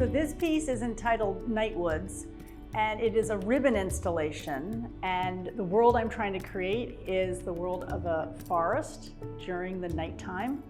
So this piece is entitled Night Woods, and it is a ribbon installation, and the world I'm trying to create is the world of a forest during the nighttime.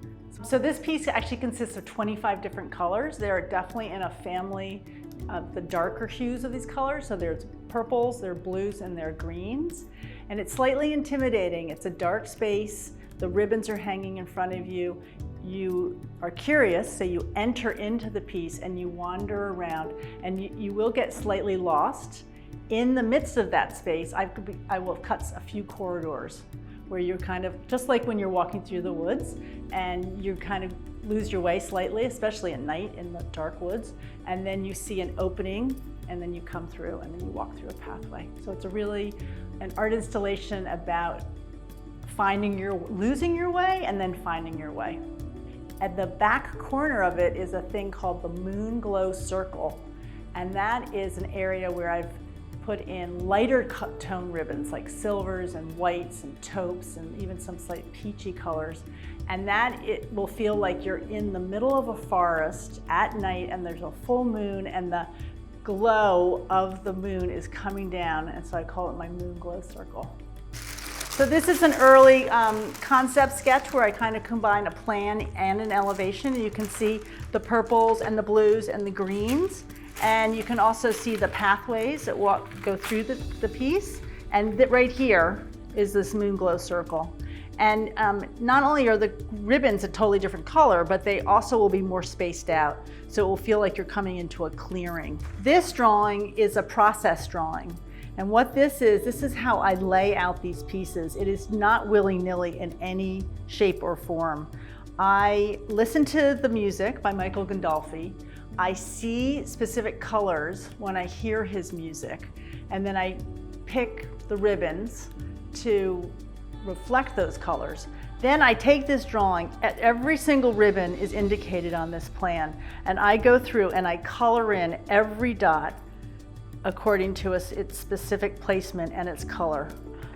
So this piece actually consists of 25 different colors. They are definitely in a family of the darker hues of these colors. So there's purples, there are blues, and there are greens. And it's slightly intimidating. It's a dark space. The ribbons are hanging in front of you. You are curious, so you enter into the piece and you wander around, and you will get slightly lost. In the midst of that space, I will cut a few corridors where you're kind of, just like when you're walking through the woods, and you kind of lose your way slightly, especially at night in the dark woods, and then you see an opening, and then you come through, and then you walk through a pathway. So it's an art installation about losing your way and then finding your way. At the back corner of it is a thing called the Moon Glow Circle, and that is an area where I've put in lighter tone ribbons like silvers and whites and taupes and even some slight peachy colors, and that it will feel like you're in the middle of a forest at night and there's a full moon and the glow of the moon is coming down, and so I call it my Moon Glow Circle. So this is an early concept sketch where I kind of combine a plan and an elevation. You can see the purples and the blues and the greens. And you can also see the pathways that go through the piece. And right here is this Moon Glow Circle. And not only are the ribbons a totally different color, but they also will be more spaced out. So it will feel like you're coming into a clearing. This drawing is a process drawing. And what this is how I lay out these pieces. It is not willy-nilly in any shape or form. I listen to the music by Michael Gandolfi. I see specific colors when I hear his music, and then I pick the ribbons to reflect those colors. Then I take this drawing, every single ribbon is indicated on this plan, and I go through and I color in every dot according to its specific placement and its color.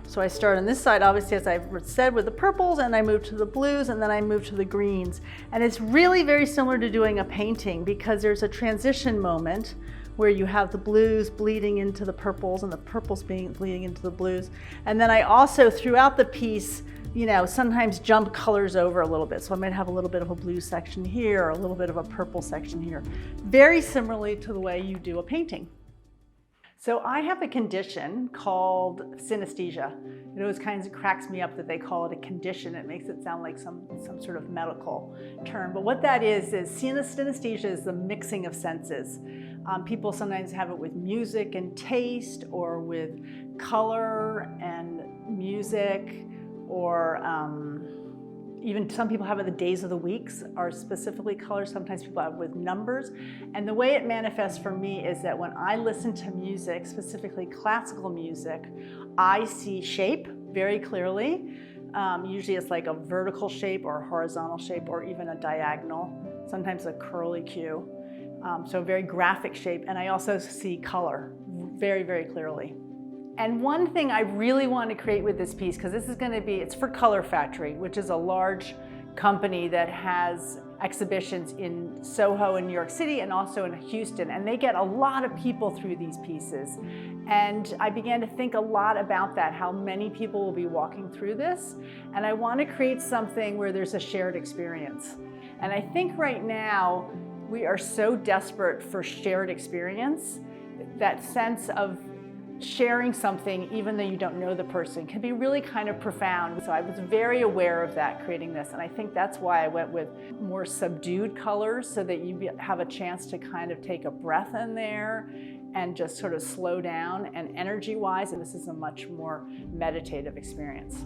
So I start on this side, obviously, as I said, with the purples, and I move to the blues, and then I move to the greens. And it's really very similar to doing a painting because there's a transition moment where you have the blues bleeding into the purples and the purples bleeding into the blues. And then I also, throughout the piece, sometimes jump colors over a little bit. So I might have a little bit of a blue section here or a little bit of a purple section here. Very similarly to the way you do a painting. So I have a condition called synesthesia. It always kind of cracks me up that they call it a condition. It makes it sound like some sort of medical term. But what that is synesthesia is the mixing of senses. People sometimes have it with music and taste, or with color and music, or even some people have it, the days of the weeks are specifically colors. Sometimes people have it with numbers. And the way it manifests for me is that when I listen to music, specifically classical music, I see shape very clearly. Usually it's like a vertical shape or a horizontal shape or even a diagonal, sometimes a curly Q. So very graphic shape. And I also see color very, very clearly. And one thing I really want to create with this piece, because this is going to be, it's for Color Factory, which is a large company that has exhibitions in Soho in New York City and also in Houston, and they get a lot of people through these pieces. And I began to think a lot about that, how many people will be walking through this. And I want to create something where there's a shared experience. And I think right now we are so desperate for shared experience, that sense of sharing something, even though you don't know the person, can be really kind of profound. So I was very aware of that creating this, and I think that's why I went with more subdued colors, so that you have a chance to kind of take a breath in there and just sort of slow down, and energy-wise, and this is a much more meditative experience.